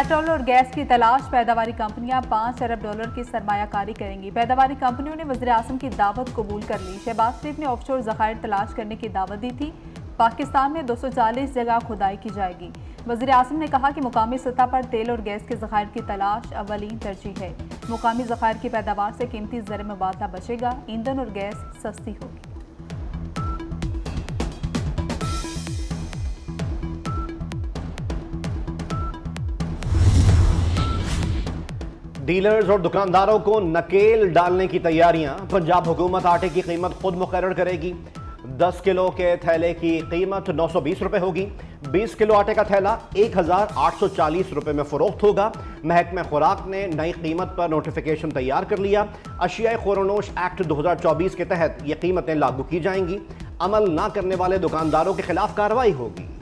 Petrol और gas की तलाश, पैदावारी कंपनियां $5 अरब की सरमायाकारी करेंगी। पैदावारी कंपनियों ने वज़ीर-ए-आज़म की दावत कबूल कर ली। शहबाज शरीफ ने ऑफशोर ज़खायर तलाश करने की दावत दी थी। पाकिस्तान में 240 जगह खुदाई की जाएगी। वज़ीर-ए-आज़म ने कहा कि मुकामी सतह पर तेल और गैस के ज़खायर की तलाश अव्वलीन तरजीह है। मुकामी ज़खायर की पैदावार से कीमती ज़र मुबादला बचेगा, ईंधन और गैस सस्ती होगी। डीलर्स और दुकानदारों को नकेल डालने की तैयारियां। पंजाब हुकूमत आटे की कीमत खुद मुकर्रर करेगी। 10 किलो के थैले की कीमत 920 रुपए होगी। 20 किलो आटे का थैला 1840 रुपए में फरोख्त होगा। महकमा खुराक ने नई कीमत पर नोटिफिकेशन तैयार कर लिया। अशियाए खुरनोश एक्ट 2024 के तहत ये कीमतें लागू की जाएंगी। अमल न करने वाले दुकानदारों के खिलाफ कार्रवाई होगी।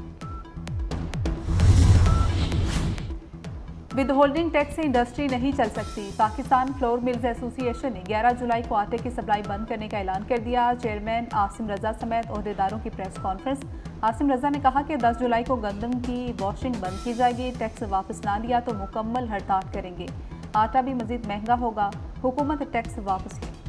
विद होल्डिंग टैक्स से इंडस्ट्री नहीं चल सकती। पाकिस्तान फ्लोर मिल्स एसोसिएशन ने 11 जुलाई को आटे की सप्लाई बंद करने का ऐलान कर दिया। चेयरमैन आसिम रजा समेत ओहदेदारों की प्रेस कॉन्फ्रेंस। आसिम रजा ने कहा कि 10 जुलाई को गंदम की वॉशिंग बंद की जाएगी। टैक्स वापस ना लिया तो मुकम्मल हड़ताल करेंगे। आटा भी मजीद महंगा होगा, हुकूमत टैक्स वापस ले।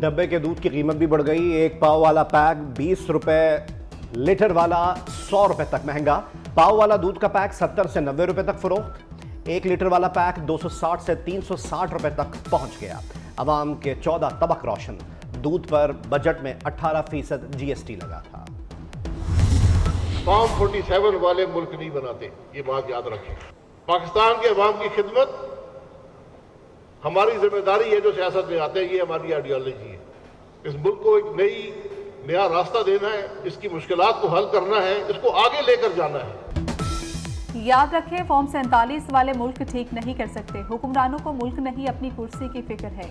डब्बे के दूध की कीमत भी बढ़ गई। एक पाव वाला पैक 20 रुपए, लीटर वाला 100 रुपए तक महंगा। पाव वाला दूध का पैक 70 से 90 रुपए तक फरोख्त। 1 लीटर वाला पैक 260 से 360 रुपए तक पहुंच गया। अवाम के 14 तबक रोशन। दूध पर बजट में 18% GST लगा था। फॉर्म 47 वाले मुल्क नहीं बनाते, ये बात याद रखें। पाकिस्तान के अवाम की खिदमत हमारी जिम्मेदारी है। जो सियासत में आते हैं, ये हमारी आइडियोलॉजी है। इस मुल्क को एक नया रास्ता देना है, इसकी मुश्किलात को हल करना है, इसको आगे लेकर जाना है। याद रखें, फॉर्म 47 वाले मुल्क ठीक नहीं कर सकते। हुक्मरानों को मुल्क नहीं अपनी कुर्सी की फिक्र है।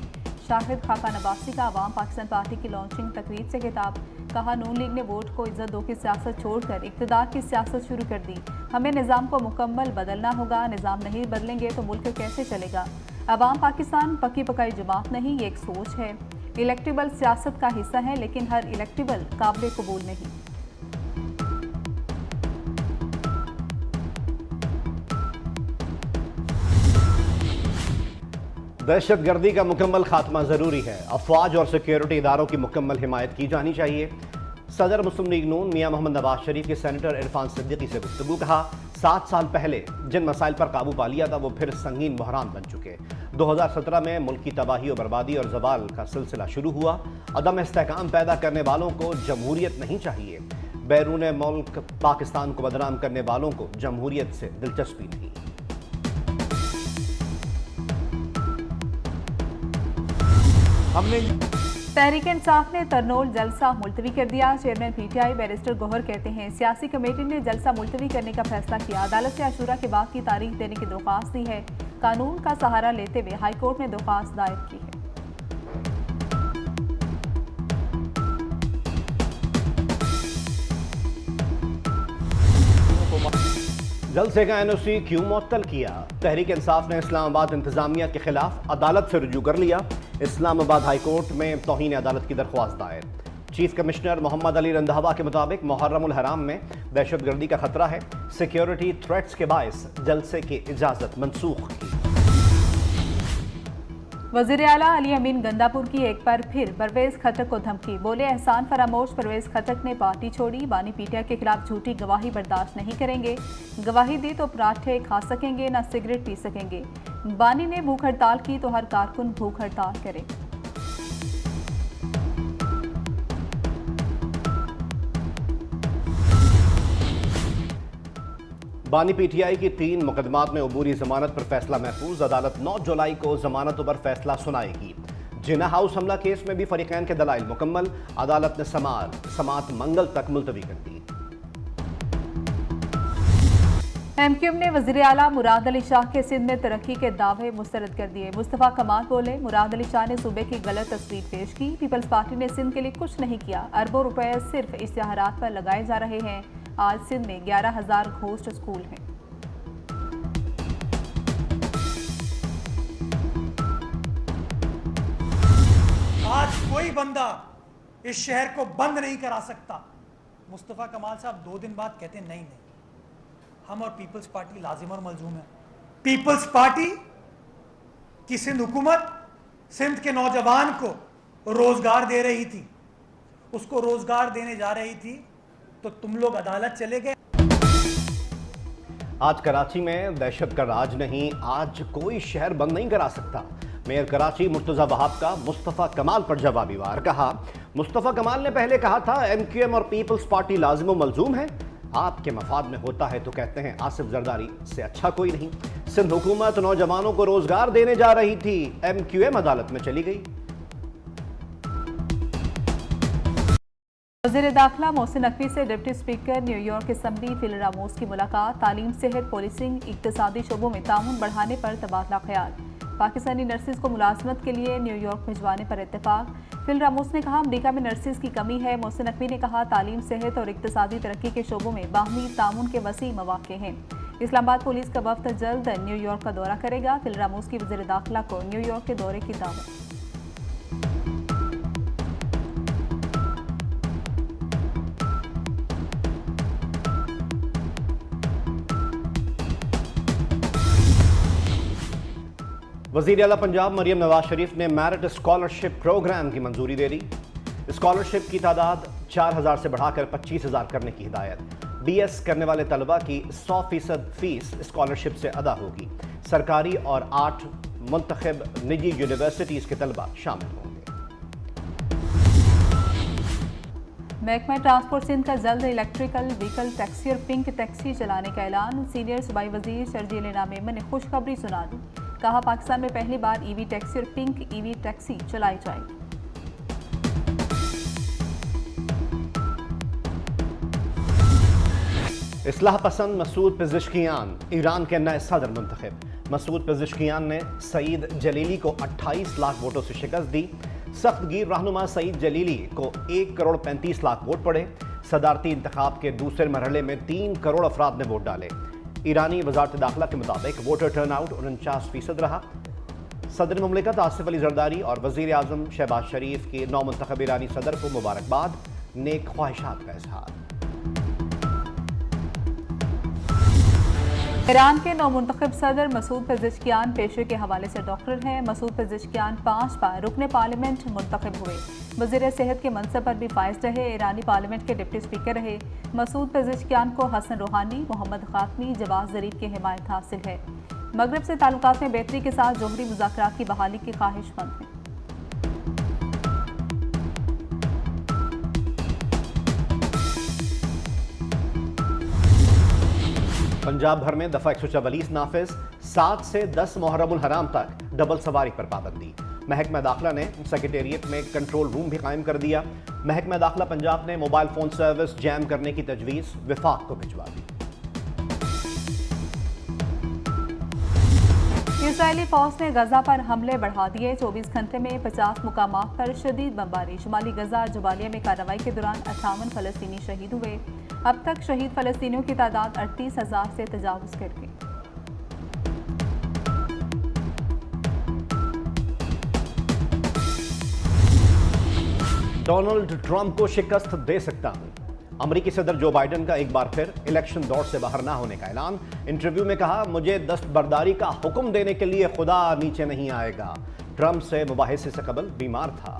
शाहिद खाका नवासी का अवाम पाकिस्तान पार्टी की लॉन्चिंग तकरीब से खिताब। कहा, नून लीग ने वोट को इज्जत दो की सियासत छोड़कर इक़्तिदार की सियासत शुरू कर दी। हमें निज़ाम को मुकम्मल बदलना होगा। निज़ाम नहीं बदलेंगे तो मुल्क कैसे चलेगा। अवाम पाकिस्तान पक्की पकाई जमात नहीं, ये एक सोच है। इलेक्टेबल सियासत का हिस्सा है, लेकिन हर इलेक्टेबल काबिल कबूल नहीं। दहशतगर्दी का मुकम्मल खात्मा जरूरी है। अफवाज और सिक्योरिटी इदारों की मुकम्मल हिमायत की जानी चाहिए। सदर मुस्लिम लीग नून मियां मोहम्मद नवाज शरीफ के सेनेटर इरफान सिद्दीकी से गुफ्तगू। कहा, 7 साल पहले जिन मसाइल पर काबू पा लिया था वो फिर संगीन बहरान बन चुके। 2017 में मुल्क की तबाही और बर्बादी और जवाल का सिलसिला शुरू हुआ। अदम इस्तेहकाम पैदा करने वालों को जमहूरियत नहीं चाहिए। बैरून मुल्क पाकिस्तान को बदनाम करने वालों को जमहूरियत से दिलचस्पी नहीं। हमने तहरीक इंसाफ ने तरनोल जलसा मुलतवी कर दिया। चेयरमैन PTI बैरिस्टर गौहर कहते हैं, सियासी कमेटी ने जलसा मुलतवी करने का फैसला किया। अदालत से आशूरा के बाद की तारीख देने की दरख्वास्त दी है। कानून का सहारा लेते हुए हाईकोर्ट में दरख्वास्त दायर की है। जलसे का NOC क्यों मुअत्तल किया? तहरीक इंसाफ ने इस्लामाबाद इंतजामिया के खिलाफ अदालत से रुजू कर लिया। इस्लामाबाद हाई कोर्ट में तौहीन अदालत की दरख्वास्त दायर। चीफ कमिश्नर मोहम्मद अली रंधावा के मुताबिक मुहर्रम उल हराम में दहशतगर्दी का खतरा है। सिक्योरिटी थ्रेट्स के बायस जलसे की इजाजत मनसूख की। वज़ीर आला अली अमीन गंदापुर की एक बार फिर परवेज खटक को धमकी। बोले, एहसान फरामोश परवेज खटक ने पार्टी छोड़ी। बानी PTI के खिलाफ झूठी गवाही बर्दाश्त नहीं करेंगे। गवाही दी तो पराठे खा सकेंगे, न सिगरेट पी सकेंगे। बानी ने भूख हड़ताल की तो हर कारकुन भूख हड़ताल करे। बानी PTI की 3 मुकदमात में अबूरी जमानत पर फैसला महफूज। अदालत 9 जुलाई को जमानतों पर फैसला सुनाएगी। जिना हाउस हमला केस में भी फरीकैन के दलाइल मुकम्मल। अदालत ने समात मंगल तक मुलतवी कर दी। MQM ने वज़ीर आला मुराद अली शाह के सिंध में तरक्की के दावे मुस्तरद कर दिए। मुस्तफ़ा कमाल बोले, मुराद अली शाह ने सूबे की गलत तस्वीर पेश की। पीपल्स पार्टी ने सिंध के लिए कुछ नहीं किया। अरबों रुपए सिर्फ इश्तिहारात पर लगाए जा रहे हैं। आज सिंध में 11,000 घोस्ट स्कूल हैं। आज कोई बंदा इस शहर को बंद नहीं करा सकता। मुस्तफ़ा कमाल साहब 2 दिन बाद कहते नहीं हम और पीपल्स पार्टी लाजिम और मलजूम है। पीपल्स पार्टी की सिंध हुकूमत सिंध के नौजवान को रोजगार दे रही थी, उसको रोजगार देने जा रही थी तो तुम लोग अदालत चले गए। आज कराची में दहशत का राज नहीं, आज कोई शहर बंद नहीं करा सकता। मेयर कराची मुर्तजा वहाब का मुस्तफ़ा कमाल पर जवाबी वार। कहा, मुस्तफ़ा कमाल ने पहले कहा था MQM और पीपल्स पार्टी लाजिम व मलजूम है, आपके मफाद में होता है तो कहते हैं आसिफ जरदारी से अच्छा कोई नहीं। सिंध हुकूमत नौजवानों को रोजगार देने जा रही थी, MQM अदालत में चली गई। वज़ीर दाखिला मोहसिन नकवी से deputy speaker New York assembly Phil Ramos की मुलाकात। तालीम, सेहत, पुलिसिंग, इक्तिसादी शोबों में ताउन बढ़ाने पर तबादला ख्याल। पाकिस्तानी नर्सिस को मुलाजमत के लिए न्यूयॉर्क भिजवाने पर इत्तेफाक। फिल रामोस ने कहा, अमरीका में नर्सिस की कमी है। मोहसिन नकवी ने कहा, तालीम, सेहत और इक्तिसादी तरक्की के शोबों में बाहमी ताउन के वसी मौक़े हैं। इस्लामाबाद पुलिस का वफ्द जल्द न्यूयॉर्क का दौरा करेगा। फिल रामोस की वज़ीर दाखिला को न्यूयॉर्क के दौरे की दावत। वज़ीर आला पंजाब मरियम नवाज शरीफ ने मेरिट स्कॉलरशिप प्रोग्राम की मंजूरी दे दी। स्कॉलरशिप की तादाद 4000 से बढ़ाकर 25000 करने की हिदायत। BS करने वाले तलबा की 100% फीस स्कॉलरशिप से अदा होगी। सरकारी और 8 मुंतखब निजी यूनिवर्सिटीज़ के तलबा शामिल होंगे। महकमा ट्रांसपोर्ट सिंध का जल्द इलेक्ट्रिकल व्हीकल टैक्सी और पिंक टैक्सी चलाने का ऐलान। सीनियर सूबाई वजीर शर्जील इना मेमन ने खुशखबरी सुना दी। कहा, पाकिस्तान में पहली बार EV टैक्सी और पिंक EV टैक्सी चलाई जाएगी। इस्लाह पसंद मसूद पेज़ेश्कियान ईरान के नए सदर मुंतखब। मसूद पेज़ेश्कियान ने सईद जलीली को 28 लाख वोटों से शिकस्त दी। सख्तगीर रहनुमा सईद जलीली को 1 करोड़ 35 लाख वोट पड़े। सदारती इंतखाब के दूसरे मरहले में 3 करोड़ अफराद ने वोट डाले। ईरानी वजारत दाखिला के मुताबिक वोटर टर्नआउट 49% रहा। सदर मुमलिकत आसिफ अली जरदारी और वज़ीर आज़म शहबाज शरीफ के नौ मुंतखब ईरानी सदर को मुबारकबाद, नेक ख्वाहिशात का इजहार। ईरान के नौ मुंतखब सदर मसूद पेज़ेश्कियान पेशे के हवाले से डॉक्टर हैं। मसूद पेज़ेश्कियान 5 बार रुकने पार्लियामेंट मुंतखब हुए। वज़ीर सेहत के मनसब पर भी फाइज रहे। ईरानी पार्लियामेंट के डिप्टी स्पीकर रहे। मसूद पेज़ेश्कियान को हसन रूहानी, मोहम्मद ख़ातमी, जवाद ज़रीफ की हिमायत हासिल है। मगरब से ताल्लुकात में बेहतरी के साथ जोहरी मुज़ाकरात की बहाली की ख्वाहिशमंद हैं। पंजाब भर में दफा 144 नाफिज। 7 से 10 मुहर्रमुल हराम तक डबल सवारी पर पाबंदी। महकमा दाखिला ने सेक्रेटेरिएट में कंट्रोल रूम भी कायम कर दिया। महकमा दाखिला पंजाब ने मोबाइल फोन सर्विस जैम करने की तजवीज़ विफाक को भिजवा दी। इजरायली फौज ने गजा पर हमले बढ़ा दिए। 24 घंटे में 50 मुकामात पर शदीद बमबारी। शुमाली गजा और जुबालिया में कार्रवाई के दौरान 58 फ़लस्तीनी शहीद हुए। अब तक शहीद फ़लस्तीनियों की तादाद 38,000 से तजावुज़ कर गई। डोनाल्ड ट्रंप को शिकस्त दे सकता हूं। अमेरिकी सदर जो बाइडेन का एक बार फिर इलेक्शन दौड़ से बाहर ना होने का ऐलान। इंटरव्यू में कहा, मुझे दस्तबरदारी का हुक्म देने के लिए खुदा नीचे नहीं आएगा। ट्रंप से मुबाहिसे से कबल बीमार था।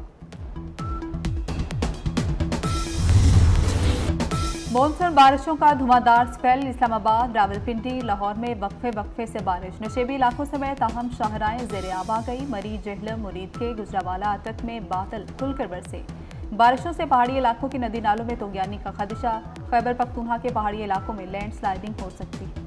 मॉनसून बारिशों का धुआंधार स्पेल। इस्लामाबाद, रावलपिंडी, लाहौर में वक्फे से बारिश। नशेबी इलाकों समेत अहम शाहराएं ज़ेर आब आ गई। मरी, जेहलम, मुरीद के, गुजरावाला, अटक में बादल खुलकर बरसे। बारिशों से पहाड़ी इलाकों की नदी नालों में तोगयानी का खदशा। खैबर पख्तूनख्वा के पहाड़ी इलाकों में लैंडस्लाइडिंग हो सकती है।